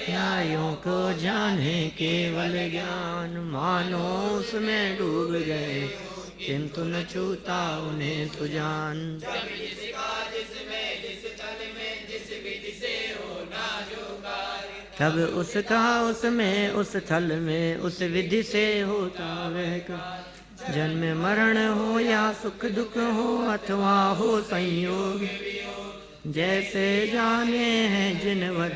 न्यायों को जाने केवल ज्ञान, मानो उसमें डूब गए किंतु न छूता उन्हें सुजान। तब उसका उसमें उस थल में उस विधि से होता वह का। जन्म मरण हो या सुख दुख हो अथवा हो संयोग, जैसे जाने हैं जिनवर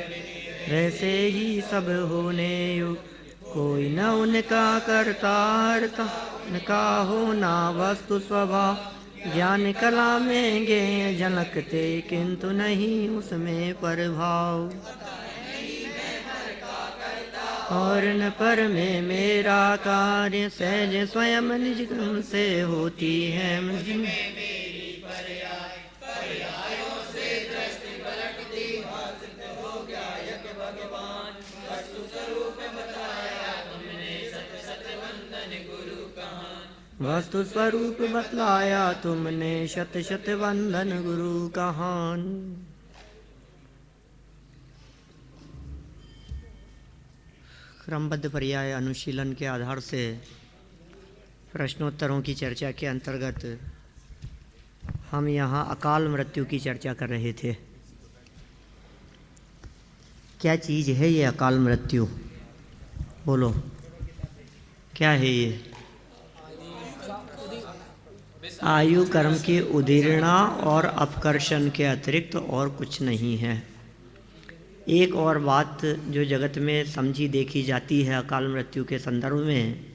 वैसे ही सब होने योग। कोई न उनका करता हरता, उनका होना वस्तु स्वभाव। ज्ञान कला में गे झलकते किंतु नहीं उसमें प्रभाव। और न पर में मेरा कार्य सहज स्वयं निज क्रम से होती है मुझ में। वस्तु स्वरूप बतलाया तुमने शत शत वंदन गुरु कहान। क्रमबद्ध पर्याय अनुशीलन के आधार से प्रश्नोत्तरों की चर्चा के अंतर्गत हम यहाँ अकाल मृत्यु की चर्चा कर रहे थे। क्या चीज़ है ये अकाल मृत्यु? बोलो, क्या है ये? आयु कर्म की उदीर्णा और अपकर्षण के अतिरिक्त और कुछ नहीं है। एक और बात जो जगत में समझी देखी जाती है अकाल मृत्यु के संदर्भ में,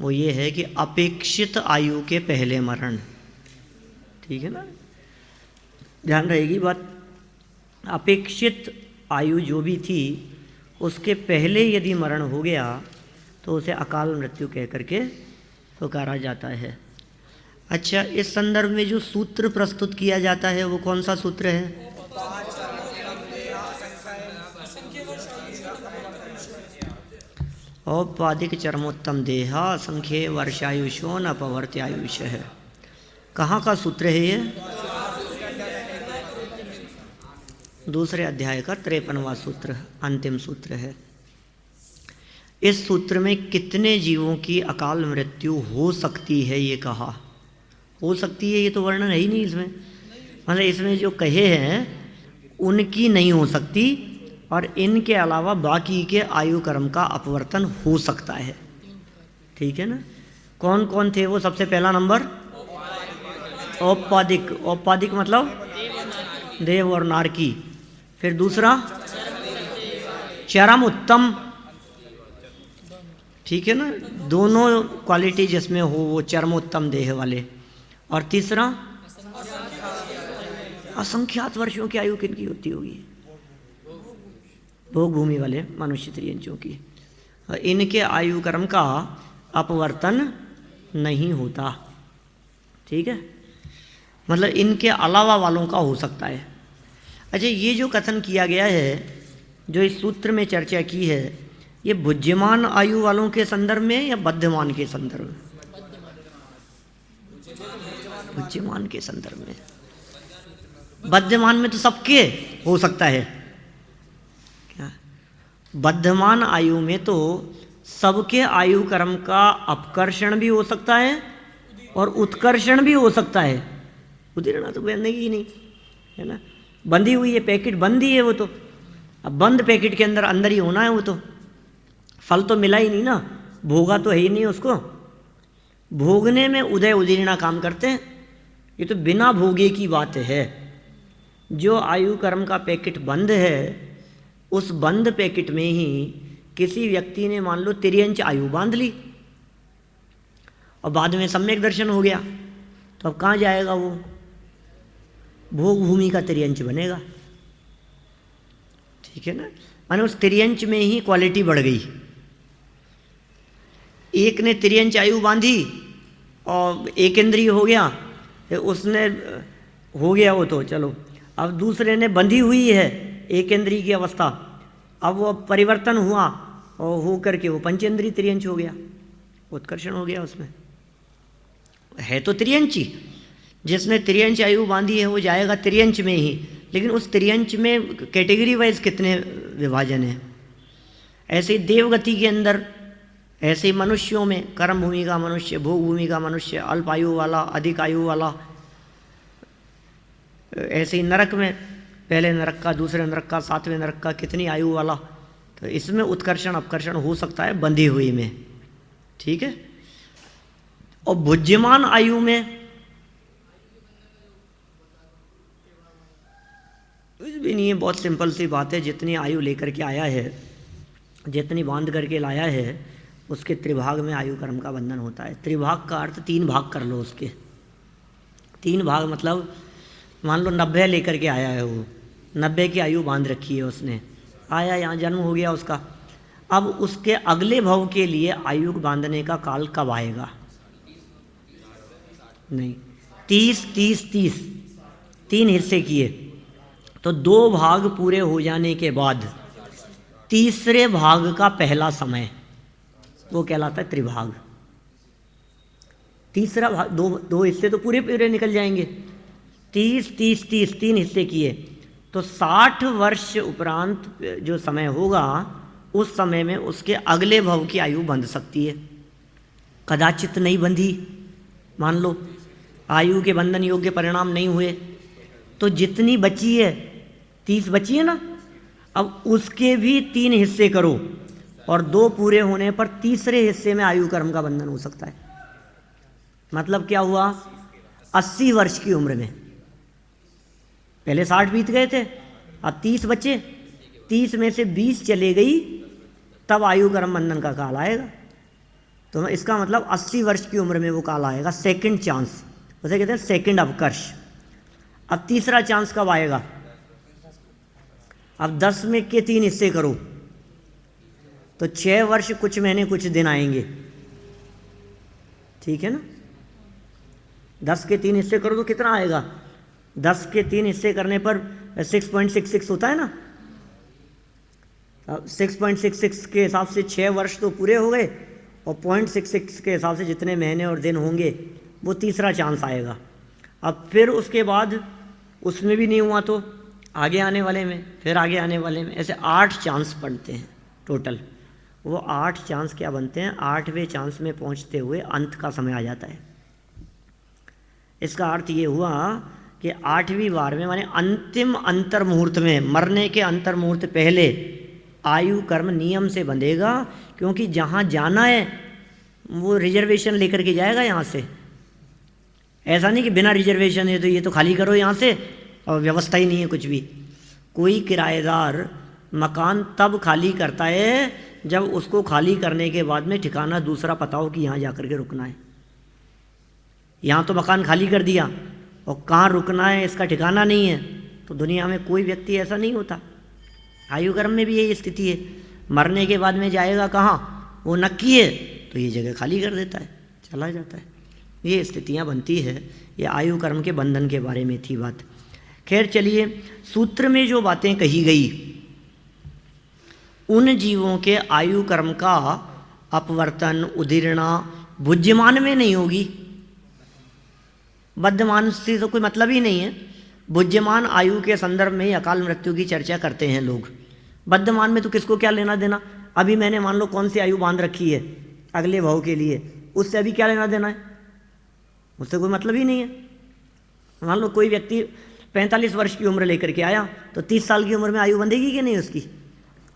वो ये है कि अपेक्षित आयु के पहले मरण। ठीक है ना, ध्यान रहेगी बात। अपेक्षित आयु जो भी थी उसके पहले यदि मरण हो गया तो उसे अकाल मृत्यु कह करके पुकारा जाता है। अच्छा, इस संदर्भ में जो सूत्र प्रस्तुत किया जाता है वो कौन सा सूत्र है? औपाधिक चरमोत्तम देहा असंख्य वर्षायुषो न अपवर्त्यायुष है। कहाँ का सूत्र है ये? दूसरे अध्याय का 53वां सूत्र, अंतिम सूत्र है। इस सूत्र में कितने जीवों की अकाल मृत्यु हो सकती है ये कहा। हो सकती है, ये तो वर्णन है ही नहीं इसमें। मतलब इसमें जो कहे हैं उनकी नहीं हो सकती, और इनके अलावा बाकी के आयु कर्म का अपवर्तन हो सकता है। ठीक है ना। कौन कौन थे वो? सबसे पहला नंबर औपाधिक। औपाधिक मतलब देव और नारकी। फिर दूसरा चरम उत्तम। ठीक है ना, दोनों क्वालिटी जिसमें हो वो चरमोत्तम देह वाले। और तीसरा असंख्यात वर्षों की आयु किनकी होती होगी? भोग भूमि वाले मनुष्य त्रियंचों की। इनके आयु कर्म का अपवर्तन नहीं होता। ठीक है, मतलब इनके अलावा वालों का हो सकता है। अच्छा, ये जो कथन किया गया है, जो इस सूत्र में चर्चा की है, ये बुद्धिमान आयु वालों के संदर्भ में या बद्धमान के संदर्भ में? बुद्धिमान के संदर्भ में। बद्धमान में तो सबके हो सकता है। क्या? बद्धमान आयु में तो सबके आयु कर्म का अपकर्षण भी हो सकता है और उत्कर्षण भी हो सकता है। उदीर्णा तो बंदी ही नहीं है ना, बंधी हुई है, पैकेट बंद ही है वो तो। अब बंद पैकेट के अंदर अंदर ही होना है वो तो। फल तो मिला ही नहीं ना, भोगा तो है ही नहीं उसको। भोगने में उदय उदीर्णा काम करते हैं। ये तो बिना भोगे की बात है। जो आयु कर्म का पैकेट बंद है, उस बंद पैकेट में ही किसी व्यक्ति ने मान लो तिर्यंच आयु बांध ली और बाद में सम्यक दर्शन हो गया, तो अब कहाँ जाएगा वो? भोग भूमि का तिर्यंच बनेगा। ठीक है ना, माने उस तिर्यंच में ही क्वालिटी बढ़ गई। एक ने तिर्यंच आयु बांधी और एक इंद्रिय हो गया, उसने हो गया वो तो चलो। अब दूसरे ने बंधी हुई है एक इंद्रिय की अवस्था, अब वो परिवर्तन हुआ और हो करके वो पंचेंद्रिय तिर्यंच हो गया, उत्कर्षण हो गया उसमें। है तो तिर्यंची, जिसने तिर्यंच आयु बांधी है वो जाएगा तिर्यंच में ही। लेकिन उस तिर्यंच में कैटेगरी वाइज कितने विभाजन है? ऐसे ही देवगति के अंदर, ऐसे ही मनुष्यों में कर्म भूमि का मनुष्य, भोग भूमि का मनुष्य, अल्प आयु वाला, अधिक आयु वाला। ऐसे ही नरक में पहले नरक का, दूसरे नरक का, सातवें नरक का, कितनी आयु वाला। तो इसमें उत्कर्षण अपकर्षण हो सकता है बंधी हुई में, ठीक है। और भुज्यमान आयु में कुछ भी नहीं है, बहुत सिंपल सी बात है। जितनी आयु लेकर के आया है, जितनी बांध करके लाया है, उसके त्रिभाग में आयु कर्म का बंधन होता है। त्रिभाग का अर्थ 3 भाग कर लो उसके। 3 भाग मतलब मान लो 90 लेकर के आया है, वो 90 की आयु बांध रखी है उसने, आया यहाँ जन्म हो गया उसका। अब उसके अगले भव के लिए आयु बांधने का काल कब आएगा? नहीं, 30 30 30 3 हिस्से किए तो 2 भाग पूरे हो जाने के बाद तीसरे भाग का पहला समय वो कहलाता है त्रिभाग। तीसरा भाग, दो हिस्से तो पूरे पूरे निकल जाएंगे। 30 30 30 3 हिस्से किए तो 60 वर्ष उपरांत जो समय होगा, उस समय में उसके अगले भव की आयु बंध सकती है। कदाचित नहीं बंधी, मान लो आयु के बंधन योग्य परिणाम नहीं हुए, तो जितनी बची है 30 बची है ना, अब उसके भी 3 हिस्से करो और 2 पूरे होने पर तीसरे हिस्से में आयु कर्म का बंधन हो सकता है। मतलब क्या हुआ? 80 वर्ष की उम्र में, पहले 60 बीत गए थे, अब 30 बचे, 30 में से 20 चले गई, तब आयु कर्म बंधन का काल आएगा। तो इसका मतलब 80 वर्ष की उम्र में वो काल आएगा, सेकंड चांस, उसे कहते हैं सेकंड अवकर्ष। अब तीसरा चांस कब आएगा? अब 10 में के 3 हिस्से करो तो 6 वर्ष कुछ महीने कुछ दिन आएंगे, ठीक है ना। 10 के 3 हिस्से करो तो कितना आएगा? 10 के 3 हिस्से करने पर 6.66 होता है ना। अब 6.66 के हिसाब से 6 वर्ष तो पूरे हो गए, और 0.66 के हिसाब से जितने महीने और दिन होंगे वो तीसरा चांस आएगा। अब फिर उसके बाद उसमें भी नहीं हुआ तो आगे आने वाले में, फिर आगे आने वाले में, ऐसे 8 चांस बनते हैं टोटल। वो 8 चांस क्या बनते हैं? 8वें चांस में पहुंचते हुए अंत का समय आ जाता है। इसका अर्थ ये हुआ कि 8वीं बार में, माने अंतिम अंतर मुहूर्त में, मरने के अंतर मुहूर्त पहले आयु कर्म नियम से बंधेगा, क्योंकि जहाँ जाना है वो रिजर्वेशन लेकर के जाएगा यहाँ से। ऐसा नहीं कि बिना रिजर्वेशन है तो ये तो खाली करो यहाँ से, और व्यवस्था ही नहीं है कुछ भी। कोई किराएदार मकान तब खाली करता है जब उसको खाली करने के बाद में ठिकाना दूसरा पता हो कि यहाँ जा कर के रुकना है। यहाँ तो मकान खाली कर दिया और कहाँ रुकना है इसका ठिकाना नहीं है, तो दुनिया में कोई व्यक्ति ऐसा नहीं होता। आयु कर्म में भी यही स्थिति है। मरने के बाद में जाएगा कहाँ? वो नक्की है तो ये जगह खाली कर देता है, चला जाता है। ये स्थितियाँ बनती है। ये आयु कर्म के बंधन के बारे में थी बात। खैर चलिए, सूत्र में जो बातें कही गई उन जीवों के आयु कर्म का अपवर्तन, उदीर्णा भुज्यमान में नहीं होगी। बद्धमान से तो कोई मतलब ही नहीं है। भुज्यमान आयु के संदर्भ में ही अकाल मृत्यु की चर्चा करते हैं लोग। बद्धमान में तो किसको क्या लेना देना? अभी मैंने मान लो कौन सी आयु बांध रखी है अगले भाव के लिए, उससे अभी क्या लेना देना है? उससे कोई मतलब ही नहीं है। मान लो कोई व्यक्ति 45 वर्ष की उम्र लेकर के आया तो 30 साल की उम्र में आयु बंधेगी कि नहीं उसकी?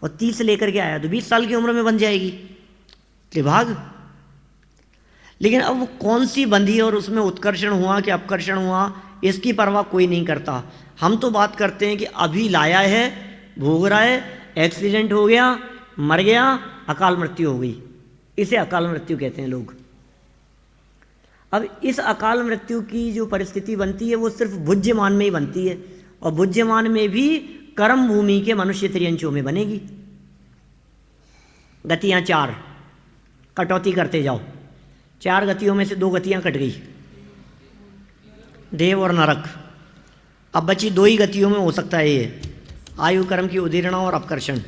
और 30 लेकर के आया तो 20 साल की उम्र में बन जाएगी त्रिभाग। लेकिन अब वो कौन सी बंधी और उसमें उत्कर्षण हुआ कि अपकर्षण हुआ, इसकी परवाह कोई नहीं करता। हम तो बात करते हैं कि अभी लाया है, भोग रहा है, एक्सीडेंट हो गया, मर गया, अकाल मृत्यु हो गई, इसे अकाल मृत्यु कहते हैं लोग। अब इस अकाल मृत्यु की जो परिस्थिति बनती है वो सिर्फ भुज्यमान में ही बनती है, और भुज्यमान में भी कर्म भूमि के मनुष्य त्रियंचों में बनेगी। गतियां 4, कटौती करते जाओ। 4 गतियों में से 2 गतियां कट गई, देव और नरक। अब बची 2 ही गतियों में हो सकता है ये, आयु कर्म की उदीर्णा और अपकर्षण।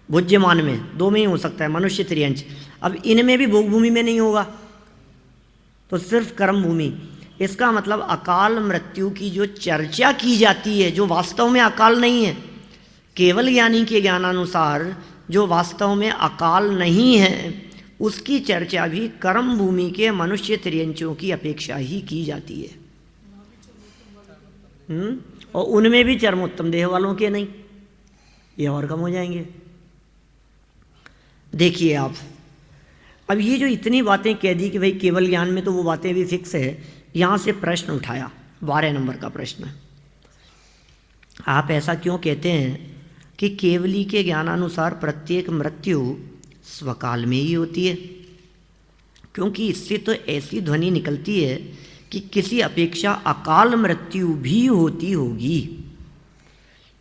भुज्यमान में 2 में ही हो सकता है, मनुष्य त्रियंच। अब इनमें भी भोग भूमि में नहीं होगा, तो सिर्फ कर्म भूमि। इसका मतलब अकाल मृत्यु की जो चर्चा की जाती है, जो वास्तव में अकाल नहीं है, केवल ज्ञानी के ज्ञानानुसार जो वास्तव में अकाल नहीं है, उसकी चर्चा भी कर्म भूमि के मनुष्य त्रियंचों की अपेक्षा ही की जाती है। और उनमें भी चरमोत्तम देह वालों के नहीं, ये और कम हो जाएंगे। देखिए आप, अब ये जो इतनी बातें कह दी कि भाई केवल ज्ञान में तो वो बातें भी फिक्स है, यहाँ से प्रश्न उठाया 12 नंबर का प्रश्न, आप ऐसा क्यों कहते हैं कि केवली के ज्ञानानुसार प्रत्येक मृत्यु स्वकाल में ही होती है? क्योंकि इससे तो ऐसी ध्वनि निकलती है कि किसी अपेक्षा अकाल मृत्यु भी होती होगी।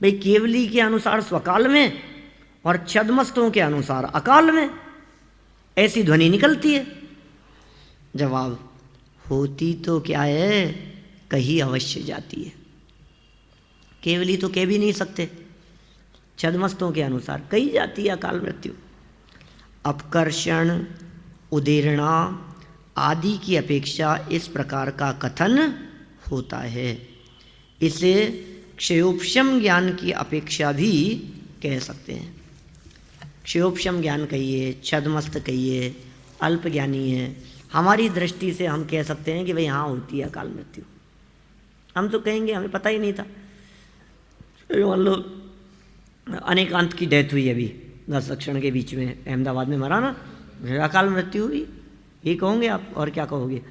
भाई केवली के अनुसार स्वकाल में और छद्मस्तों के अनुसार अकाल में, ऐसी ध्वनि निकलती है। जवाब, होती तो क्या है, कहीं अवश्य जाती है। केवली तो कह भी नहीं सकते, छद्मस्तों के अनुसार कहीं जाती है अकाल मृत्यु। अपकर्षण, उदीर्णा आदि की अपेक्षा इस प्रकार का कथन होता है। इसे क्षयोपशम ज्ञान की अपेक्षा भी कह सकते हैं। क्षयोपशम ज्ञान कहिए, छद्मस्त कहिए, अल्प ज्ञानी है, हमारी दृष्टि से हम कह सकते हैं कि भाई हाँ होती है अकाल मृत्यु। हम तो कहेंगे हमें पता ही नहीं था। मान लो अनेकांत की डेथ हुई अभी 10 लक्षण के बीच में, अहमदाबाद में मरा ना, अकाल मृत्यु हुई, ये कहोगे आप? और क्या कहोगे?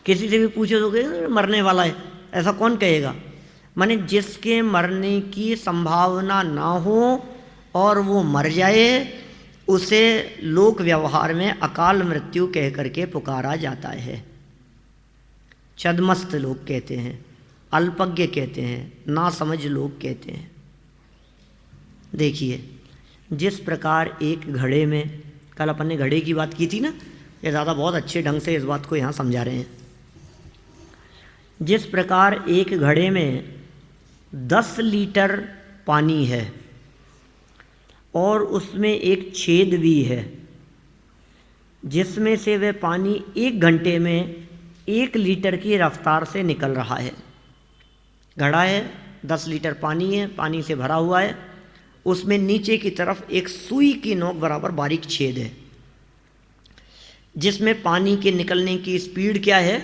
किसी से भी पूछो तो कहेगा मरने वाला है, ऐसा कौन कहेगा? माने जिसके मरने की संभावना ना हो और वो मर जाए, उसे लोक व्यवहार में अकाल मृत्यु कह करके पुकारा जाता है। छद्मस्त लोग कहते हैं, अल्पज्ञ कहते हैं, नासमझ लोग कहते हैं। देखिए, जिस प्रकार एक घड़े में, कल अपन ने घड़े की बात की थी ना, ये ज़्यादा बहुत अच्छे ढंग से इस बात को यहाँ समझा रहे हैं। जिस प्रकार एक घड़े में 10 लीटर पानी है और उसमें एक छेद भी है, जिसमें से वह पानी 1 घंटे में 1 लीटर की रफ्तार से निकल रहा है। घड़ा है, 10 लीटर पानी है, पानी से भरा हुआ है, उसमें नीचे की तरफ एक सुई की नोक बराबर बारीक छेद है, जिसमें पानी के निकलने की स्पीड क्या है?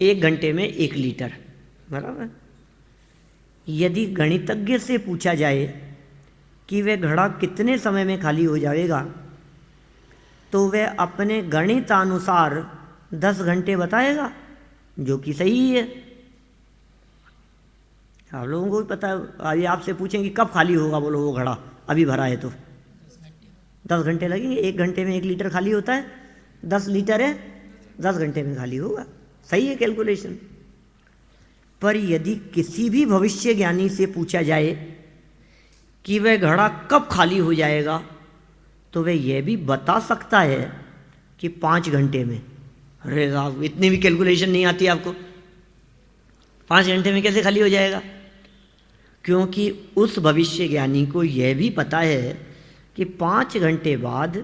1 घंटे में 1 लीटर, बराबर। यदि गणितज्ञ से पूछा जाए कि वह घड़ा कितने समय में खाली हो जाएगा, तो वह अपने गणितानुसार 10 घंटे बताएगा, जो कि सही है। आप लोगों को भी पता है। अभी आपसे पूछेंगे कब खाली होगा, बोलो वो घड़ा अभी भरा है तो 10 घंटे लगेंगे। 1 घंटे में 1 लीटर खाली होता है, 10 लीटर है, 10 घंटे में खाली होगा, सही है कैलकुलेशन। पर यदि किसी भी भविष्य ज्ञानी से पूछा जाए कि वह घड़ा कब खाली हो जाएगा, तो वह यह भी बता सकता है कि 5 घंटे में। अरे साहब, इतनी भी कैलकुलेशन नहीं आती आपको? 5 घंटे में कैसे खाली हो जाएगा? क्योंकि उस भविष्य ज्ञानी को यह भी पता है कि 5 घंटे बाद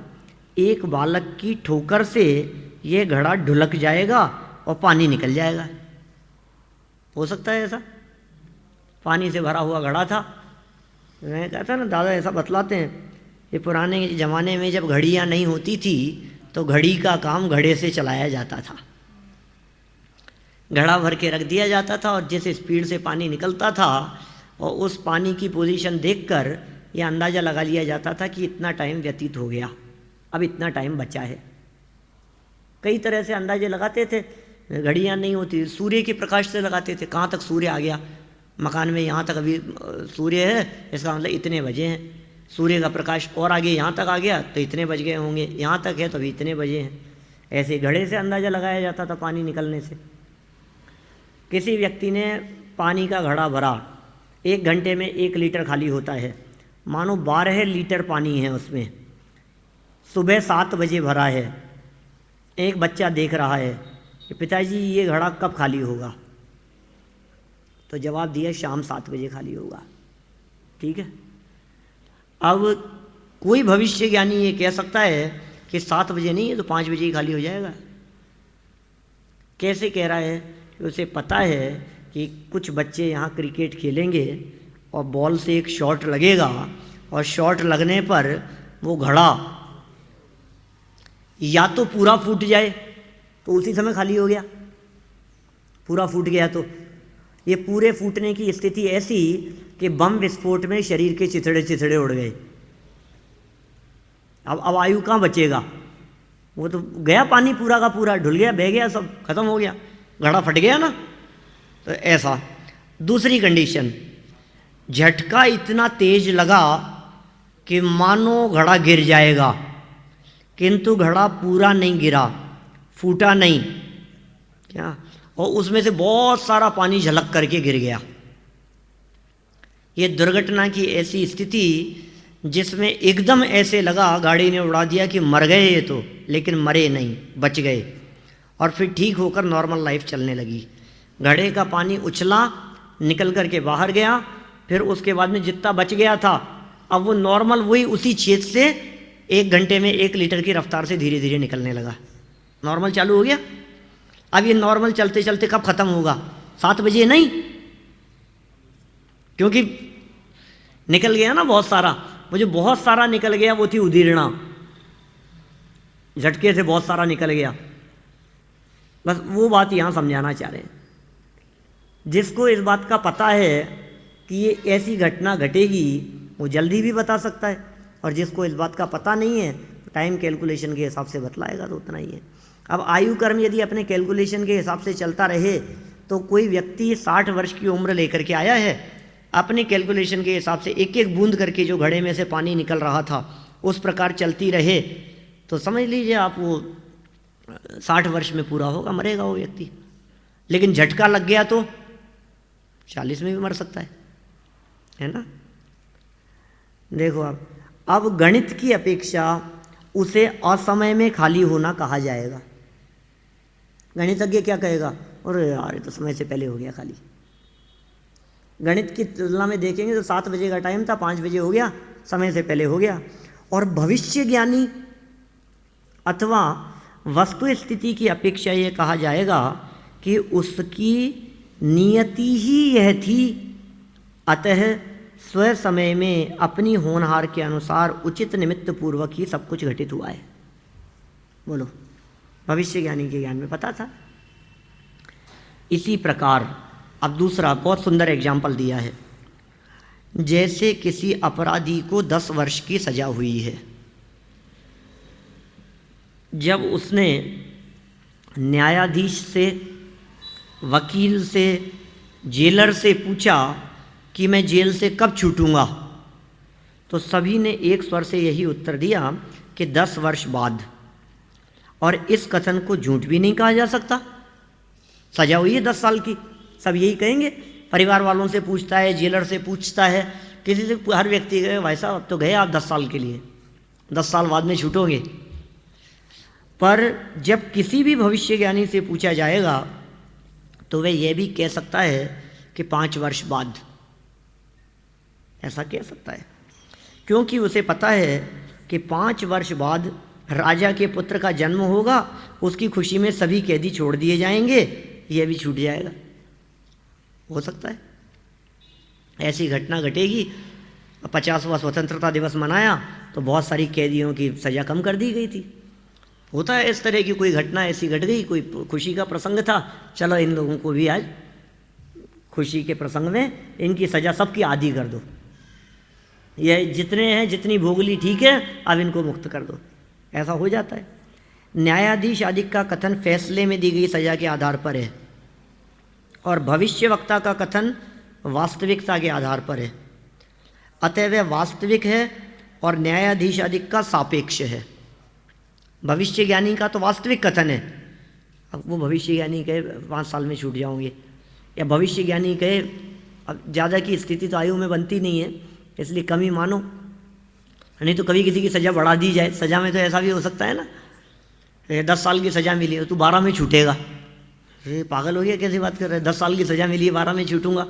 एक बालक की ठोकर से यह घड़ा ढुलक जाएगा और पानी निकल जाएगा। हो सकता है ऐसा? पानी से भरा हुआ घड़ा था, मैं कहता ना, दादा ऐसा बतलाते हैं, ये पुराने ज़माने में जब घड़ियाँ नहीं होती थी तो घड़ी का काम घड़े से चलाया जाता था। घड़ा भर के रख दिया जाता था और जिस स्पीड से पानी निकलता था और उस पानी की पोजीशन देखकर यह अंदाज़ा लगा लिया जाता था कि इतना टाइम व्यतीत हो गया, अब इतना टाइम बचा है। कई तरह से अंदाजे लगाते थे। घड़ियाँ नहीं होती, सूर्य के प्रकाश से लगाते थे, कहाँ तक सूर्य आ गया मकान में, यहाँ तक अभी सूर्य है, इसका मतलब इतने बजे हैं। सूर्य का प्रकाश और आगे यहाँ तक आ गया तो इतने बज गए होंगे, यहाँ तक है तो अभी इतने बजे हैं। ऐसे घड़े से अंदाज़ा लगाया जाता था पानी निकलने से। किसी व्यक्ति ने पानी का घड़ा भरा, 1 घंटे में 1 लीटर खाली होता है, मानो 12 लीटर पानी है उसमें, सुबह 7 बजे भरा है। एक बच्चा देख रहा है कि पिताजी ये घड़ा कब खाली होगा? तो जवाब दिया शाम 7 बजे खाली होगा। ठीक है। अब कोई भविष्य ज्ञानी ये कह सकता है कि 7 बजे नहीं है तो 5 बजे ही खाली हो जाएगा। कैसे कह रहा है? कि उसे पता है कि कुछ बच्चे यहाँ क्रिकेट खेलेंगे और बॉल से एक शॉट लगेगा और शॉट लगने पर वो घड़ा या तो पूरा फूट जाए तो उसी समय खाली हो गया, पूरा फूट गया तो ये पूरे फूटने की स्थिति ऐसी कि बम विस्फोट में शरीर के चिथड़े चिथड़े उड़ गए। अब आयु कहाँ बचेगा, वो तो गया, पानी पूरा का पूरा ढुल गया, बह गया, सब खत्म हो गया, घड़ा फट गया ना। तो ऐसा। दूसरी कंडीशन, झटका इतना तेज लगा कि मानो घड़ा गिर जाएगा, किंतु घड़ा पूरा नहीं गिरा, फूटा नहीं, क्या, और उसमें से बहुत सारा पानी झलक करके गिर गया। ये दुर्घटना की ऐसी स्थिति जिसमें एकदम ऐसे लगा गाड़ी ने उड़ा दिया कि मर गए ये तो, लेकिन मरे नहीं, बच गए, और फिर ठीक होकर नॉर्मल लाइफ चलने लगी। घड़े का पानी उछला, निकल करके बाहर गया, फिर उसके बाद में जितना बच गया था अब वो नॉर्मल वही उसी छेद से 1 घंटे में 1 लीटर की रफ्तार से धीरे धीरे निकलने लगा। नॉर्मल चालू हो गया। अब ये नॉर्मल चलते चलते कब खत्म होगा? 7 बजे नहीं, क्योंकि निकल गया ना बहुत सारा। वो जो बहुत सारा निकल गया वो थी उदीर्णा, झटके से बहुत सारा निकल गया। बस वो बात यहाँ समझाना चाह रहे हैं। जिसको इस बात का पता है कि ये ऐसी घटना घटेगी वो जल्दी भी बता सकता है, और जिसको इस बात का पता नहीं है तो टाइम कैलकुलेशन के हिसाब से बतलाएगा, तो उतना ही है। अब आयु कर्म यदि अपने कैलकुलेशन के हिसाब से चलता रहे तो कोई व्यक्ति 60 वर्ष की उम्र लेकर के आया है, अपने कैलकुलेशन के हिसाब से एक एक बूंद करके जो घड़े में से पानी निकल रहा था उस प्रकार चलती रहे तो समझ लीजिए आप वो 60 वर्ष में पूरा होगा, मरेगा वो व्यक्ति। लेकिन झटका लग गया तो 40 में भी मर सकता है ना। देखो अब गणित की अपेक्षा उसे असमय में खाली होना कहा जाएगा। गणितज्ञ क्या कहेगा, अरे यार ये तो समय से पहले हो गया खाली। गणित की तुलना में देखेंगे तो 7 बजे का टाइम था, 5 बजे हो गया, समय से पहले हो गया। और भविष्य ज्ञानी अथवा वस्तु स्थिति की अपेक्षा ये कहा जाएगा कि उसकी नियति ही यह थी, अतः स्व समय में अपनी होनहार के अनुसार उचित निमित्त पूर्वक ही सब कुछ घटित हुआ है। बोलो, भविष्य ज्ञानी के ज्ञान में पता था। इसी प्रकार अब दूसरा बहुत सुंदर एग्जाम्पल दिया है। जैसे किसी अपराधी को 10 वर्ष की सजा हुई है, जब उसने न्यायाधीश से, वकील से, जेलर से पूछा कि मैं जेल से कब छूटूंगा, तो सभी ने एक स्वर से यही उत्तर दिया कि 10 वर्ष बाद। और इस कथन को झूठ भी नहीं कहा जा सकता। सजा हुई है 10 साल की, सब यही कहेंगे। परिवार वालों से पूछता है, जेलर से पूछता है, किसी से, हर व्यक्ति कहे भाई साहब अब तो गए आप 10 साल के लिए, 10 साल बाद में छूटोगे। पर जब किसी भी भविष्य ज्ञानी से पूछा जाएगा तो वह यह भी कह सकता है कि 5 वर्ष बाद, ऐसा कह सकता है, क्योंकि उसे पता है कि 5 वर्ष बाद राजा के पुत्र का जन्म होगा, उसकी खुशी में सभी कैदी छोड़ दिए जाएंगे, यह भी छूट जाएगा। हो सकता है ऐसी घटना घटेगी। 50वां स्वतंत्रता दिवस मनाया तो बहुत सारी कैदियों की सज़ा कम कर दी गई थी। होता है इस तरह की कोई घटना ऐसी घट गई, कोई खुशी का प्रसंग था, चलो इन लोगों को भी आज खुशी के प्रसंग में इनकी सज़ा सबकी आधी कर दो, ये जितने हैं जितनी भोगली ठीक है, अब इनको मुक्त कर दो, ऐसा हो जाता है। न्यायाधीश आदि का कथन फैसले में दी गई सज़ा के आधार पर है और भविष्यवक्ता का कथन वास्तविकता के आधार पर है। अतः वह वास्तविक है और न्यायाधीश आदि का सापेक्ष है। भविष्य ज्ञानी का तो वास्तविक कथन है, अब वो भविष्य ज्ञानी कहे 5 साल में छूट जाओगे, या भविष्य ज्ञानी कहे अब ज़्यादा की स्थिति तो आयु में बनती नहीं है इसलिए कम ही मानो, नहीं तो कभी किसी की सज़ा बढ़ा दी जाए। सज़ा में तो ऐसा भी हो सकता है ना, 10 साल की सज़ा मिली हो तो 12 में छूटेगा, ये पागल हो गया, कैसी बात कर रहे हैं, 10 साल की सज़ा मिली है 12 में छूटूंगा।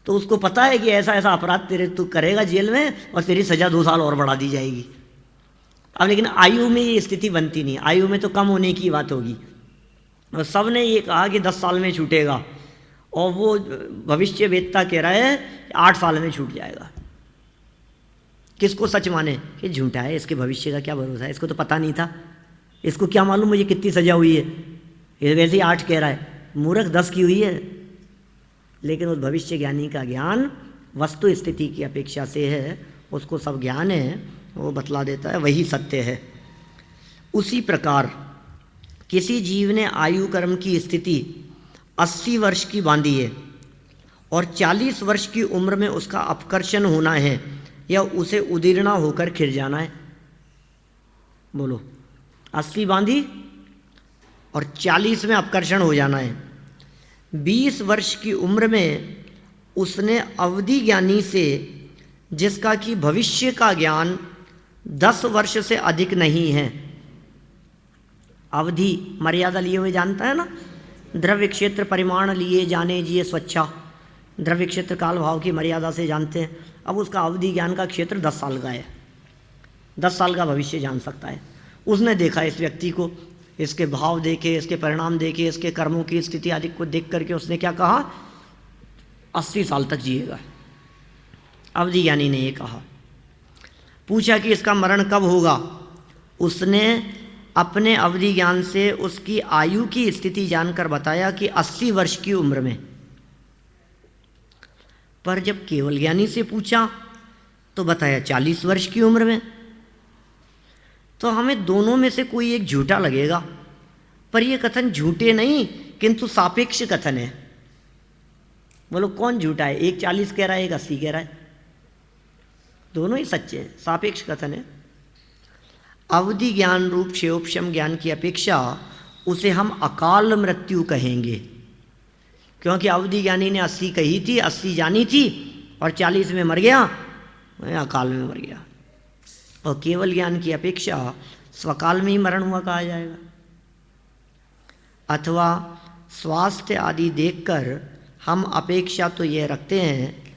तो उसको पता है कि ऐसा ऐसा अपराध तेरे तू करेगा जेल में और तेरी सज़ा 2 साल और बढ़ा दी जाएगी। अब लेकिन आयु में ये स्थिति बनती नहीं, आयु में तो कम होने की बात होगी। और सब ने ये कहा कि 10 साल में छूटेगा और वो भविष्य वेत्ता कह रहा है 8 साल में छूट जाएगा। किसको सच माने? कि झूठा है, इसके भविष्य का क्या भरोसा है, इसको तो पता नहीं था, इसको क्या मालूम मुझे कितनी सजा हुई है, ये वैसे ही 8 कह रहा है, मूर्ख 10 की हुई है। लेकिन उस भविष्य ज्ञानी का ज्ञान वस्तु स्थिति की अपेक्षा से है, उसको सब ज्ञान है, वो बतला देता है, वही सत्य है। उसी प्रकार किसी जीव ने आयु कर्म की स्थिति 80 वर्ष की बांधी है और 40 वर्ष की उम्र में उसका अपकर्षण होना है या उसे उदीर्णा होकर खिर जाना है। बोलो, 80 बांधी और 40 में अपकर्षण हो जाना है। 20 वर्ष की उम्र में उसने अवधि ज्ञानी से, जिसका कि भविष्य का ज्ञान 10 वर्ष से अधिक नहीं है, अवधि मर्यादा लिए हुए जानता है ना, द्रव्य क्षेत्र परिमाण लिए जाने जिए स्वच्छा, द्रव्य क्षेत्र काल भाव की मर्यादा से जानते हैं। अब उसका अवधि ज्ञान का क्षेत्र 10 साल का है, 10 साल का भविष्य जान सकता है। उसने देखा इस व्यक्ति को, इसके भाव देखे, इसके परिणाम देखे, इसके कर्मों की स्थिति आदि को देख करके उसने क्या कहा, 80 साल तक जिएगा। अवधि ज्ञानी ने ये कहा। पूछा कि इसका मरण कब होगा? उसने अपने अवधि ज्ञान से उसकी आयु की स्थिति जानकर बताया कि 80 वर्ष की उम्र में। पर जब केवल ज्ञानी से पूछा तो बताया 40 वर्ष की उम्र में। तो हमें दोनों में से कोई एक झूठा लगेगा, पर यह कथन झूठे नहीं किंतु सापेक्ष कथन है। बोलो कौन झूठा है? एक 40 कह रहा है, एक 80 कह रहा है, दोनों ही सच्चे हैं, सापेक्ष कथन है। अवधि ज्ञान रूप क्षेयोपशम ज्ञान की अपेक्षा उसे हम अकाल मृत्यु कहेंगे, क्योंकि अवधि ज्ञानी ने 80 कही थी, 80 जानी थी और 40 में मर गया, अकाल में मर गया। और केवल ज्ञान की अपेक्षा स्वकाल में ही मरण हुआ कहा जाएगा। अथवा स्वास्थ्य आदि देखकर हम अपेक्षा तो यह रखते हैं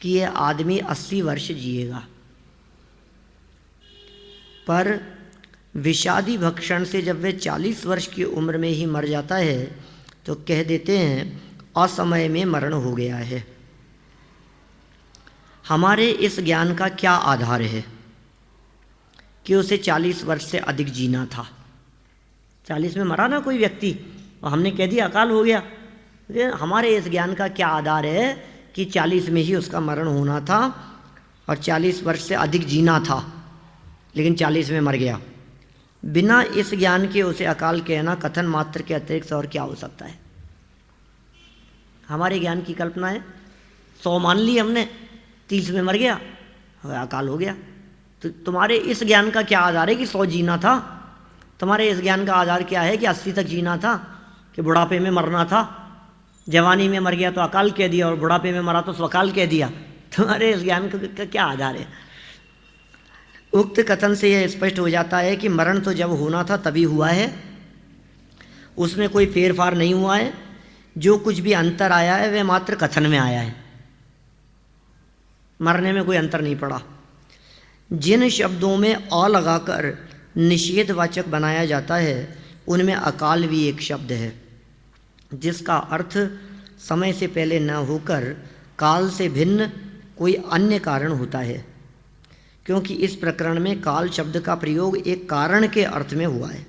कि यह आदमी 80 वर्ष जिएगा, पर विषादी भक्षण से जब वे 40 वर्ष की उम्र में ही मर जाता है तो कह देते हैं असमय में मरण हो गया है। हमारे इस ज्ञान का क्या आधार है कि उसे 40 वर्ष से अधिक जीना था? 40 में मरा ना कोई व्यक्ति और हमने कह दिया अकाल हो गया। हमारे इस ज्ञान का क्या आधार है कि 40 में ही उसका मरण होना था और 40 वर्ष से अधिक जीना था, लेकिन 40 में मर गया? बिना इस ज्ञान के उसे अकाल कहना कथन मात्र के अतिरिक्त और क्या हो सकता है? हमारे ज्ञान की कल्पना है, 100 मान ली हमने, 30 में मर गया, अकाल हो गया। तो तुम्हारे इस ज्ञान का क्या आधार है कि 100 जीना था? तुम्हारे इस ज्ञान का आधार क्या है कि 80 तक जीना था, कि बुढ़ापे में मरना था? जवानी में मर गया तो अकाल कह दिया और बुढ़ापे में मरा तो स्वकाल कह दिया। तुम्हारे इस ज्ञान का क्या आधार है? उक्त कथन से यह स्पष्ट हो जाता है कि मरण तो जब होना था तभी हुआ है, उसमें कोई फेरफार नहीं हुआ है। जो कुछ भी अंतर आया है वह मात्र कथन में आया है, मरने में कोई अंतर नहीं पड़ा। जिन शब्दों में अ लगाकर निषेधवाचक बनाया जाता है उनमें अकाल भी एक शब्द है, जिसका अर्थ समय से पहले न होकर काल से भिन्न कोई अन्य कारण होता है, क्योंकि इस प्रकरण में काल शब्द का प्रयोग एक कारण के अर्थ में हुआ है।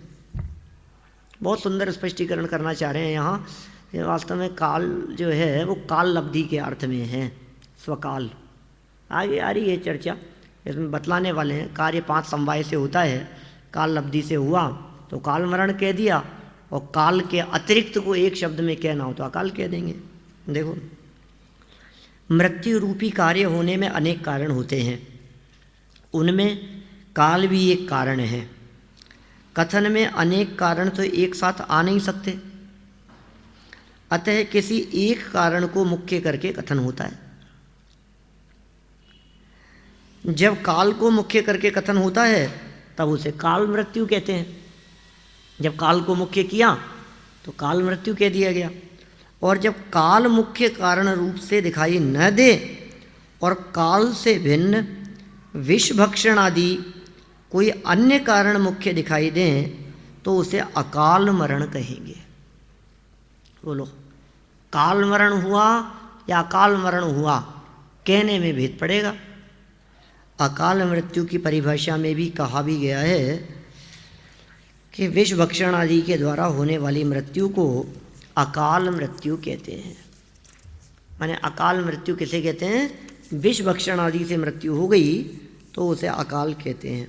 बहुत सुंदर स्पष्टीकरण करना चाह रहे हैं यहाँ। वास्तव में काल जो है वो काल लब्धि के अर्थ में है, स्वकाल। आगे आ रही है चर्चा, इसमें बतलाने वाले हैं। कार्य 5 समवाय से होता है, काल लब्धि से हुआ तो काल मरण कह दिया, और काल के अतिरिक्त को एक शब्द में कहना हो तो अकाल कह देंगे। देखो, मृत्यु रूपी कार्य होने में अनेक कारण होते हैं, उनमें काल भी एक कारण है। कथन में अनेक कारण तो एक साथ आ नहीं सकते, अतः किसी एक कारण को मुख्य करके कथन होता है। जब काल को मुख्य करके कथन होता है तब उसे काल मृत्यु कहते हैं। जब काल को मुख्य किया तो काल मृत्यु कह दिया गया, और जब काल मुख्य कारण रूप से दिखाई न दे और काल से भिन्न विष भक्षण आदि कोई अन्य कारण मुख्य दिखाई दें तो उसे अकाल मरण कहेंगे। बोलो, काल मरण हुआ या अकाल मरण हुआ, कहने में भेद पड़ेगा। अकाल मृत्यु की परिभाषा में भी कहा भी गया है कि विष भक्षण आदि के द्वारा होने वाली मृत्यु को अकाल मृत्यु कहते हैं। माने अकाल मृत्यु किसे कहते हैं? विष भक्षण आदि से मृत्यु हो गई तो उसे अकाल कहते हैं।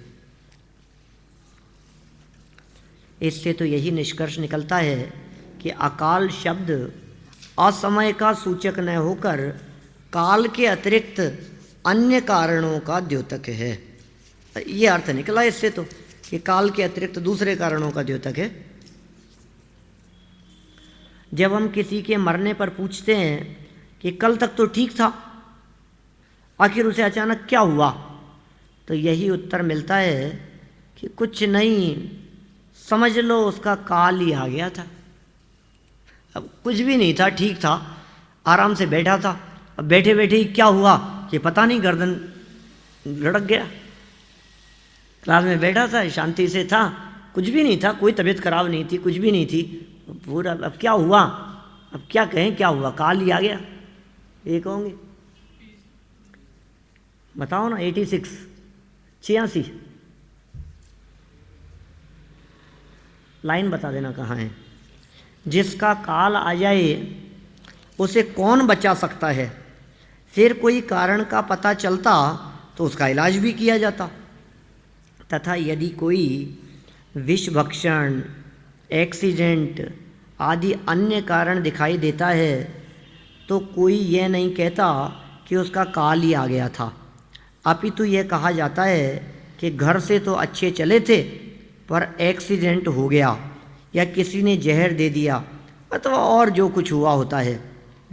इससे तो यही निष्कर्ष निकलता है कि अकाल शब्द असमय का सूचक न होकर काल के अतिरिक्त अन्य कारणों का द्योतक है। ये अर्थ निकला इससे तो कि काल के अतिरिक्त दूसरे कारणों का द्योतक है। जब हम किसी के मरने पर पूछते हैं कि कल तक तो ठीक था, आखिर उसे अचानक क्या हुआ, तो यही उत्तर मिलता है कि कुछ नहीं, समझ लो उसका काल ही आ गया था। अब कुछ भी नहीं था, ठीक था, आराम से बैठा था, अब बैठे बैठे ही क्या हुआ कि पता नहीं, गर्दन लड़क गया। क्लास में बैठा था, शांति से था, कुछ भी नहीं था, कोई तबीयत खराब नहीं थी, कुछ भी नहीं थी, पूरा अब क्या हुआ, अब क्या कहें क्या हुआ, काल ही आ गया, ये कहोगे? बताओ ना। 86 लाइन बता देना कहाँ है। जिसका काल आ जाए उसे कौन बचा सकता है? फिर कोई कारण का पता चलता तो उसका इलाज भी किया जाता। तथा यदि कोई विष भक्षण, एक्सीडेंट आदि अन्य कारण दिखाई देता है तो कोई यह नहीं कहता कि उसका काल ही आ गया था, अपितु यह कहा जाता है कि घर से तो अच्छे चले थे पर एक्सीडेंट हो गया या किसी ने जहर दे दिया अथवा और जो कुछ हुआ होता है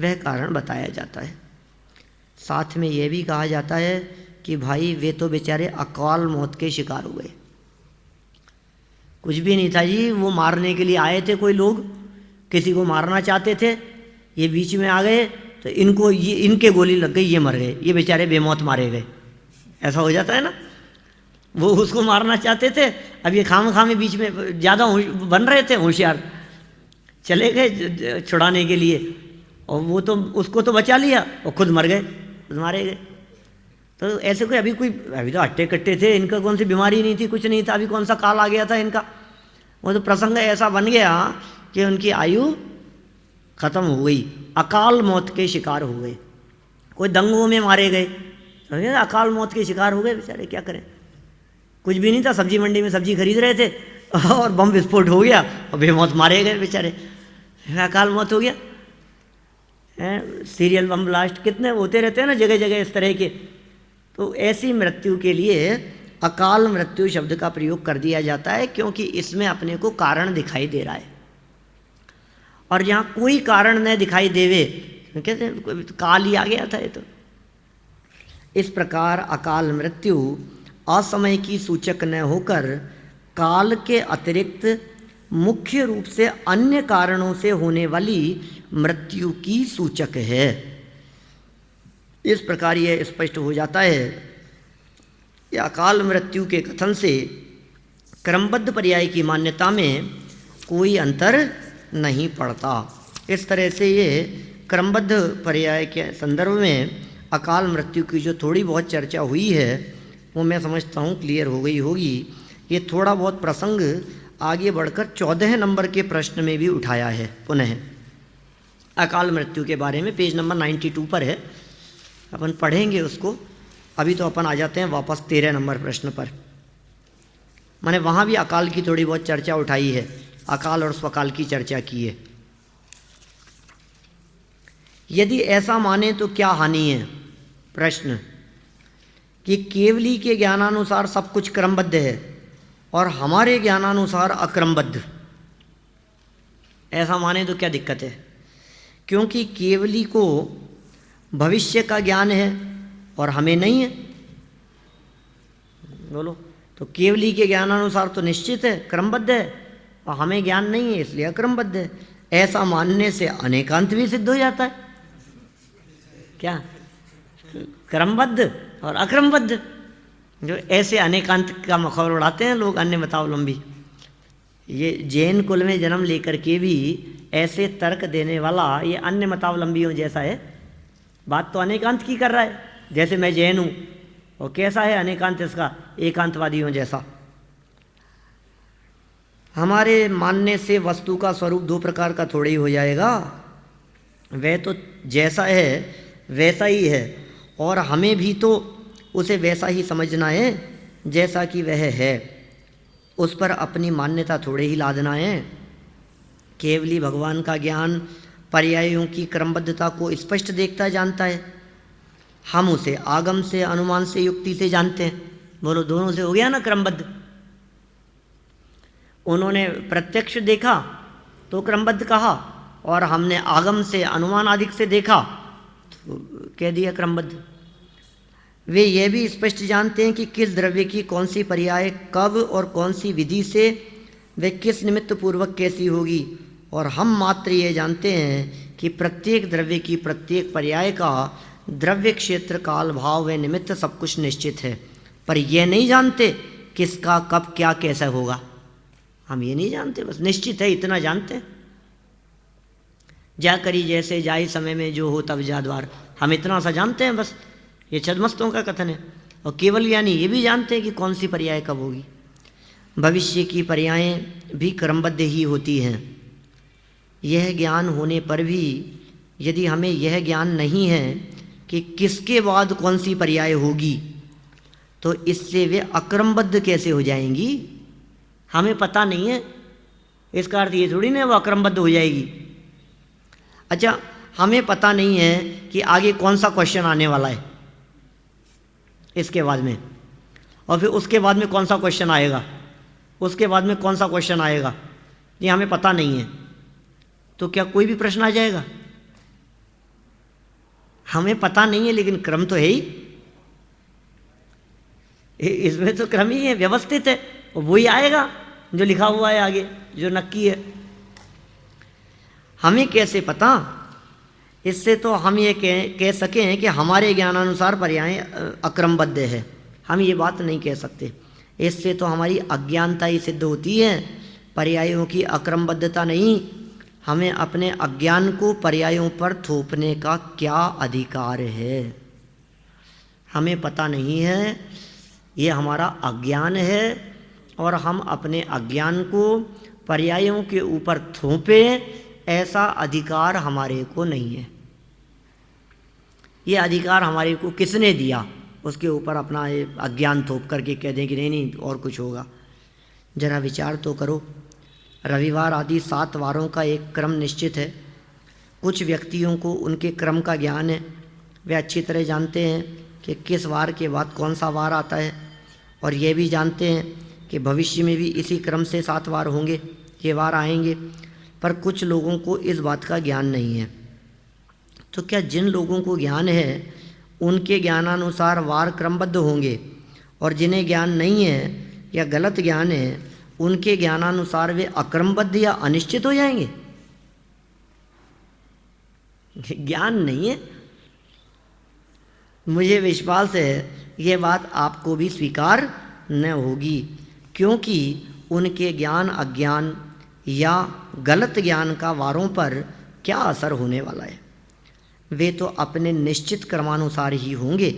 वह कारण बताया जाता है। साथ में यह भी कहा जाता है कि भाई वे तो बेचारे अकाल मौत के शिकार हुए, कुछ भी नहीं था जी, वो मारने के लिए आए थे, कोई लोग किसी को मारना चाहते थे, ये बीच में आ गए तो इनको ये इनके गोली लग गई, ये मर गए, ये बेचारे बेमौत मारे गए। ऐसा हो जाता है ना। वो उसको मारना चाहते थे, अब ये खाम बीच में ज़्यादा बन रहे थे होशियार, चले गए छुड़ाने के लिए, और वो तो उसको तो बचा लिया और खुद मर गए, मारे गए। तो ऐसे कोई अभी तो हट्टे कट्टे थे, इनका कौन सी बीमारी नहीं थी, कुछ नहीं था, अभी कौन सा काल आ गया था इनका। वो तो प्रसंग ऐसा बन गया कि उनकी आयु खत्म हो गई, अकाल मौत के शिकार हो गए। कोई दंगों में मारे गए, अकाल मौत के शिकार हो गए बेचारे, क्या करें, कुछ भी नहीं था, सब्जी मंडी में सब्जी खरीद रहे थे और बम विस्फोट हो गया और बेमौत मारे गए बेचारे, अकाल मौत हो गया। सीरियल बम ब्लास्ट कितने होते रहते हैं ना जगह जगह इस तरह के। तो ऐसी मृत्यु के लिए अकाल मृत्यु शब्द का प्रयोग कर दिया जाता है, क्योंकि इसमें अपने को कारण दिखाई दे रहा है। और जहाँ कोई कारण न दिखाई देवे, कहते हैं काल ही आ गया था ये तो। इस प्रकार अकाल मृत्यु असमय की सूचक न होकर काल के अतिरिक्त मुख्य रूप से अन्य कारणों से होने वाली मृत्यु की सूचक है। इस प्रकार यह स्पष्ट हो जाता है कि अकाल मृत्यु के कथन से क्रमबद्ध पर्याय की मान्यता में कोई अंतर नहीं पड़ता। इस तरह से ये क्रमबद्ध पर्याय के संदर्भ में अकाल मृत्यु की जो थोड़ी बहुत चर्चा हुई है वो मैं समझता हूँ क्लियर हो गई होगी। ये थोड़ा बहुत प्रसंग आगे बढ़कर 14 नंबर के प्रश्न में भी उठाया है पुनः। अकाल मृत्यु के बारे में पेज नंबर 92 पर है, अपन पढ़ेंगे उसको। अभी तो अपन आ जाते हैं वापस 13 नंबर प्रश्न पर। मैंने वहाँ भी अकाल की थोड़ी बहुत चर्चा उठाई है, अकाल और स्वकाल की चर्चा की है। यदि ऐसा माने तो क्या हानि है? प्रश्न कि केवली के ज्ञानानुसार सब कुछ क्रमबद्ध है और हमारे ज्ञानानुसार अक्रमबद्ध, ऐसा माने तो क्या दिक्कत है? क्योंकि केवली को भविष्य का ज्ञान है और हमें नहीं है। बोलो, तो केवली के ज्ञानानुसार तो निश्चित है क्रमबद्ध है और हमें ज्ञान नहीं है इसलिए अक्रमबद्ध है। ऐसा मानने से अनेकांत भी सिद्ध हो जाता है। क्या? क्रमबद्ध और अक्रमबद्ध, जो ऐसे अनेकांत का मखौल उड़ाते हैं लोग अन्य मतावलंबी। ये जैन कुल में जन्म लेकर के भी ऐसे तर्क देने वाला ये अन्य मतावलंबियों जैसा है। बात तो अनेकांत की कर रहा है, जैसे मैं जैन हूँ और कैसा है अनेकांत इसका? एकांतवादियों जैसा। हमारे मानने से वस्तु का स्वरूप दो प्रकार का थोड़े ही हो जाएगा। वह तो जैसा है वैसा ही है, और हमें भी तो उसे वैसा ही समझना है जैसा कि वह है। उस पर अपनी मान्यता थोड़े ही लादना है। केवली भगवान का ज्ञान पर्यायों की क्रमबद्धता को स्पष्ट देखता जानता है। हम उसे आगम से, अनुमान से, युक्ति से जानते हैं। बोलो, दोनों से हो गया ना क्रमबद्ध। उन्होंने प्रत्यक्ष देखा तो क्रमबद्ध कहा, और हमने आगम से, अनुमान आदि से देखा तो कह दिया क्रमबद्ध। वे यह भी स्पष्ट जानते हैं कि किस द्रव्य की कौन सी पर्याय कब और कौन सी विधि से वे किस निमित्त पूर्वक कैसी होगी, और हम मात्र ये जानते हैं कि प्रत्येक द्रव्य की प्रत्येक पर्याय का द्रव्य, क्षेत्र, काल, भाव व निमित्त सब कुछ निश्चित है, पर यह नहीं जानते किसका कब क्या कैसा होगा। हम ये नहीं जानते, बस निश्चित है इतना जानते हैं। जा करी जैसे जाई समय में जो हो तब जा द्वार, हम इतना सा जानते हैं बस। ये छद्मस्तों का कथन है। और केवल यानी ये भी जानते हैं कि कौन सी पर्याय कब होगी। भविष्य की पर्यायें भी क्रमबद्ध ही होती हैं। यह ज्ञान होने पर भी यदि हमें यह ज्ञान नहीं है कि किसके बाद कौन सी पर्याय होगी, तो इससे वे अक्रमबद्ध कैसे हो जाएंगी? हमें पता नहीं है, इसका अर्थ ये थोड़ी ना वो अक्रमबद्ध हो जाएगी। अच्छा, हमें पता नहीं है कि आगे कौन सा क्वेश्चन आने वाला है इसके बाद में, और फिर उसके बाद में कौन सा क्वेश्चन आएगा, उसके बाद में कौन सा क्वेश्चन आएगा, ये हमें पता नहीं है। तो क्या कोई भी प्रश्न आ जाएगा? हमें पता नहीं है, लेकिन क्रम तो है ही, इसमें तो क्रम ही है, व्यवस्थित है, और वही आएगा जो लिखा हुआ है आगे, जो नक्की है। हमें कैसे पता? इससे तो हम ये कह सकें कि हमारे ज्ञानानुसार पर्याय अक्रमबद्ध है, हम ये बात नहीं कह सकते। इससे तो हमारी अज्ञानता ही सिद्ध होती है, पर्यायों की अक्रमबद्धता नहीं। हमें अपने अज्ञान को पर्यायों पर थोपने का क्या अधिकार है? हमें पता नहीं है, ये हमारा अज्ञान है, और हम अपने अज्ञान को पर्यायों के ऊपर थोपे, ऐसा अधिकार हमारे को नहीं है। ये अधिकार हमारे को किसने दिया? उसके ऊपर अपना ये अज्ञान थोप करके कह दें कि नहीं नहीं और कुछ होगा। जरा विचार तो करो। रविवार आदि 7 वारों का एक क्रम निश्चित है। कुछ व्यक्तियों को उनके क्रम का ज्ञान है, वे अच्छी तरह जानते हैं कि किस वार के बाद कौन सा वार आता है, और ये भी जानते हैं कि भविष्य में भी इसी क्रम से 7 वार होंगे, ये वार आएंगे। पर कुछ लोगों को इस बात का ज्ञान नहीं है। तो क्या जिन लोगों को ज्ञान है उनके ज्ञानानुसार वार क्रमबद्ध होंगे, और जिन्हें ज्ञान नहीं है या गलत ज्ञान है उनके ज्ञानानुसार वे अक्रमबद्ध या अनिश्चित हो जाएंगे? ज्ञान नहीं है। मुझे विश्वास है ये बात आपको भी स्वीकार न होगी, क्योंकि उनके ज्ञान, अज्ञान या गलत ज्ञान का वारों पर क्या असर होने वाला है? वे तो अपने निश्चित क्रमानुसार ही होंगे।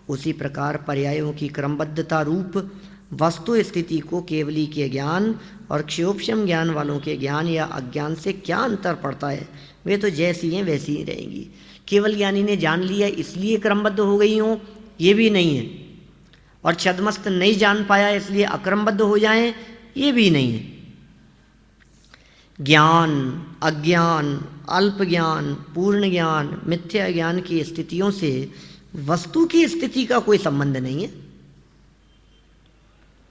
उसी प्रकार पर्यायों की क्रमबद्धता रूप वस्तु स्थिति को केवली के ज्ञान और क्षोभ्यम ज्ञान वालों के ज्ञान या अज्ञान से क्या अंतर पड़ता है? वे तो जैसी हैं वैसी ही रहेंगी। केवल ज्ञानी ने जान लिया इसलिए क्रमबद्ध हो गई हों, ये भी नहीं है, और छद्मस्त नहीं जान पाया इसलिए अक्रमबद्ध हो जाएं, ये भी नहीं है। ज्ञान, अज्ञान, अल्प ज्ञान, पूर्ण ज्ञान, मिथ्या ज्ञान की स्थितियों से वस्तु की स्थिति का कोई संबंध नहीं है।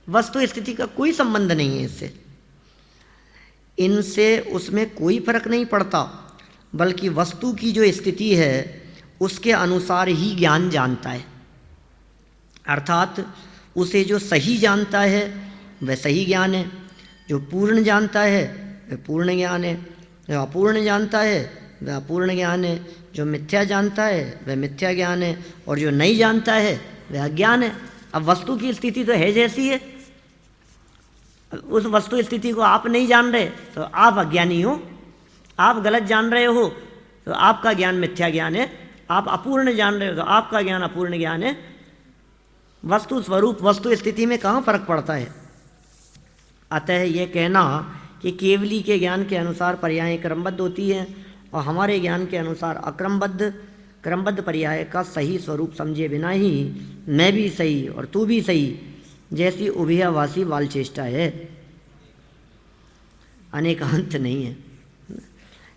वस्तु स्थिति का कोई संबंध नहीं है इससे। इनसे उसमें कोई फर्क नहीं पड़ता, बल्कि वस्तु की जो स्थिति है उसके अनुसार ही ज्ञान जानता है। अर्थात उसे जो सही जानता है वह सही ज्ञान है, जो पूर्ण जानता है वह पूर्ण ज्ञान है, जो अपूर्ण जानता है वह अपूर्ण ज्ञान है, जो मिथ्या जानता है वह मिथ्या ज्ञान है, और जो नहीं जानता है वह अज्ञान है। अब वस्तु की स्थिति तो है जैसी है, उस वस्तु स्थिति को आप नहीं जान रहे तो आप अज्ञानी हो, आप गलत जान रहे हो तो आपका ज्ञान मिथ्या ज्ञान है, आप अपूर्ण जान रहे हो तो आपका ज्ञान अपूर्ण ज्ञान है। वस्तु स्वरूप वस्तु स्थिति में कहाँ फर्क पड़ता है। अतः ये कहना कि केवली के ज्ञान के अनुसार पर्यायें क्रमबद्ध होती हैं और हमारे ज्ञान के अनुसार क्रमबद्ध पर्याय का सही स्वरूप समझे बिना ही मैं भी सही और तू भी सही जैसी उभयाभासी बाल चेष्टा है, अनेकांत नहीं है।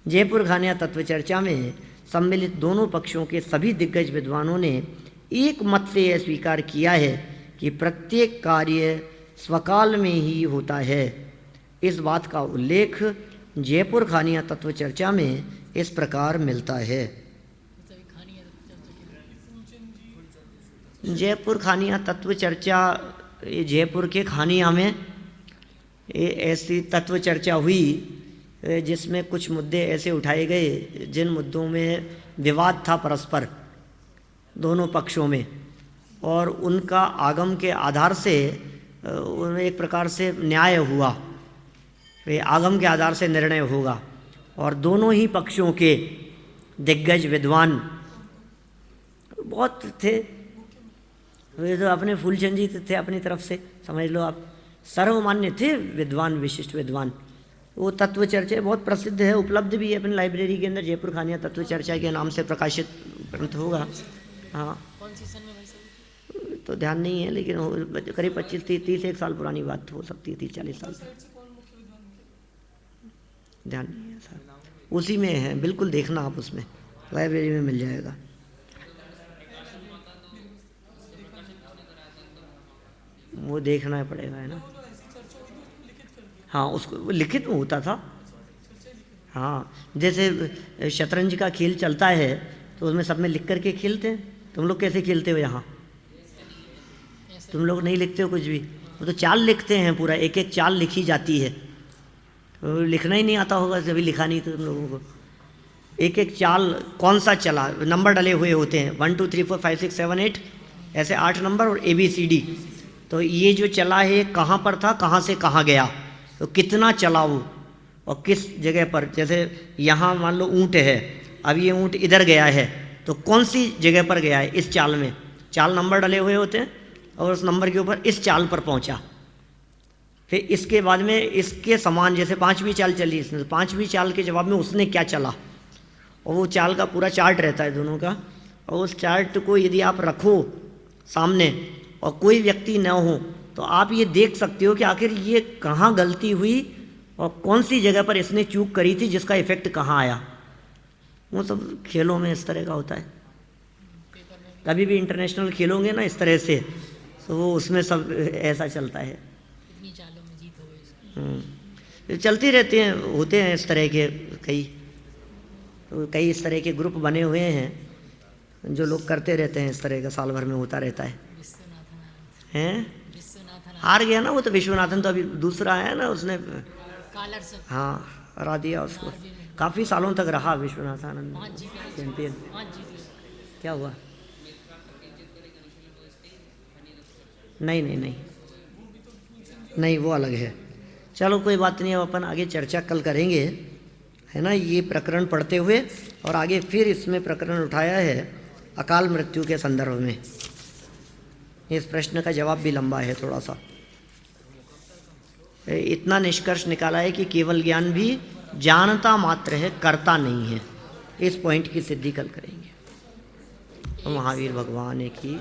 जयपुर खानिया तत्व चर्चा में सम्मिलित दोनों पक्षों के सभी दिग्गज विद्वानों ने एक मत से यह स्वीकार किया है कि प्रत्येक कार्य स्वकाल में ही होता है। इस बात का उल्लेख जयपुर खानिया तत्व चर्चा में इस प्रकार मिलता है। जयपुर खानिया तत्व चर्चा, ये जयपुर के खानिया में ये ऐसी तत्व चर्चा हुई जिसमें कुछ मुद्दे ऐसे उठाए गए जिन मुद्दों में विवाद था परस्पर दोनों पक्षों में, और उनका आगम के आधार से उनमें एक प्रकार से न्याय हुआ, आगम के आधार से निर्णय होगा। और दोनों ही पक्षों के दिग्गज विद्वान बहुत थे, वे तो अपने फूलचंद जी थे अपनी तरफ से, समझ लो आप, सर्वमान्य थे विद्वान, विशिष्ट विद्वान। वो तत्व चर्चा बहुत प्रसिद्ध है, उपलब्ध भी है अपनी लाइब्रेरी के अंदर, जयपुर खानिया तत्व चर्चा के नाम से प्रकाशित ग्रंथ होगा। हाँ, कौन सी सन में भाई साहब तो ध्यान नहीं है, लेकिन करीब 25-30 साल पुरानी बात हो सकती है, 30-40 साल, ध्यान नहीं है सर। उसी में है, बिल्कुल देखना आप, उसमें लाइब्रेरी में मिल जाएगा। वो देखना पड़ेगा, है ना। हाँ, उसको लिखित में होता था। हाँ, जैसे शतरंज का खेल चलता है तो उसमें सब में लिख करके खेलते हैं। तुम लोग कैसे खेलते हो यहाँ? तुम लोग नहीं लिखते हो कुछ भी, वो तो चाल लिखते हैं, पूरा एक एक चाल लिखी जाती है। तो लिखना ही नहीं आता होगा, कभी लिखा नहीं था तुम लोगों को। एक एक चाल कौन सा चला, नंबर डले हुए होते हैं, 1 2 3 4 5 6 7 8, ऐसे 8 नंबर और ABCD। तो ये जो चला है कहाँ पर था, कहाँ से कहाँ गया, तो कितना चला वो और किस जगह पर। जैसे यहाँ मान लो ऊँट है, अब ये ऊँट इधर गया है तो कौन सी जगह पर गया है, इस चाल में। चाल नंबर डले हुए होते हैं और उस नंबर के ऊपर इस चाल पर पहुँचा। फिर इसके बाद में इसके समान जैसे 5वीं चाल चली इसने, तो 5वीं चाल के जवाब में उसने क्या चला, और वो चाल का पूरा चार्ट रहता है दोनों का। और उस चार्ट को यदि आप रखो सामने और कोई व्यक्ति न हो तो आप ये देख सकते हो कि आखिर ये कहाँ गलती हुई और कौन सी जगह पर इसने चूक करी थी, जिसका इफेक्ट कहाँ आया। वो सब खेलों में इस तरह का होता है। कभी भी इंटरनेशनल खेलोगे ना इस तरह से, तो वो उसमें सब ऐसा चलता है। चलती रहते हैं, होते हैं इस तरह के कई इस तरह के ग्रुप बने हुए हैं जो लोग करते रहते हैं इस तरह का, साल भर में होता रहता है। हैं, हार गया ना वो तो, विश्वनाथन तो अभी दूसरा आया ना, उसने हाँ हरा दिया उसको। काफ़ी सालों तक रहा विश्वनाथन चैंपियन। क्या हुआ? नहीं नहीं नहीं नहीं, वो अलग है। चलो कोई बात नहीं, अब अपन आगे चर्चा कल करेंगे, है ना, ये प्रकरण पढ़ते हुए। और आगे फिर इसमें प्रकरण उठाया है अकाल मृत्यु के संदर्भ में। इस प्रश्न का जवाब भी लंबा है थोड़ा सा। इतना निष्कर्ष निकाला है कि केवल ज्ञान भी जानता मात्र है, करता नहीं है। इस पॉइंट की सिद्धि कल करेंगे। तो महावीर भगवान की